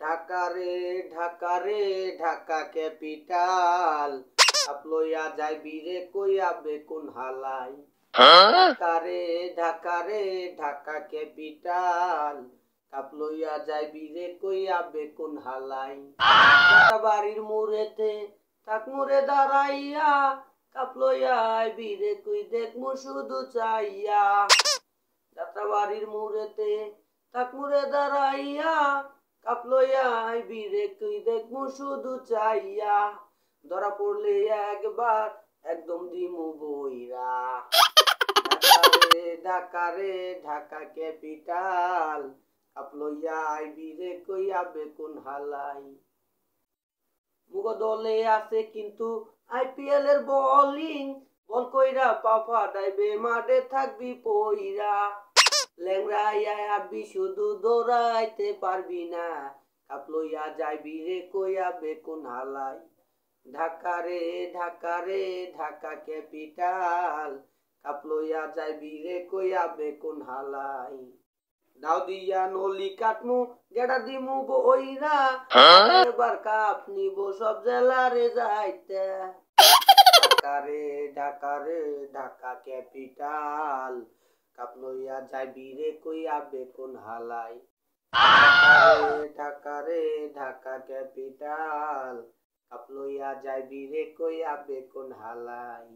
ঢাকা রে Dhaka capital cup লইয়া যাইবি রে কইয়া বেকুন হালাই। ঢাকা রে ঢাকা ক্যাপিটাল কাপ লইয়া যাইবি রে কইয়া বেকুন হালাই। বাড়ির মুড়েতে থাক মুড়ে দাঁড়াইয়া কাপ লইয়া আইবি রে কই দেখমু শুধু চাইয়া। বাড়ির মুড়েতে থাক মুড়ে দাঁড়াইয়া কাপ লইয়া আইবি রে কই দেখমু শুধু চাইয়া। ধরা পড়লে একবার একদম দিমু বইরা। ঢাকা রে ঢাকা ক্যাপিটাল কাপ লইয়া আইবি রে কইয়া বেকুন হালাই। মুগ দলে আছে কিন্তু আইপিএল এর বোলিং বল কইরা পাপা ডাইবে মাঠে থাকবি পইরা। ল্যাংড়াইয়া আটবি শুধু দৌড়াইতে পারবি না কাপ লইয়া যাইবি রে কইয়া বেকুন হালাই। ঢাকা রে ঢাকা ক্যাপিটাল কাপ লইয়া যাইবি রে কইয়া বেকুন হালাই। দাও দিয়া নলি কাটমু গেডা দিমু বইরা এবার কাপ নিব সব জেলারে যাইতে। ঢাকা রে ঢাকা ক্যাপিটাল কাপ লইয়া যাইবি রে কইয়া বেকুন হালাই। ঢাকা রে ঢাকা ক্যাপিটাল কাপ লইয়া যাইবি রে কইয়া বেকুন হালাই।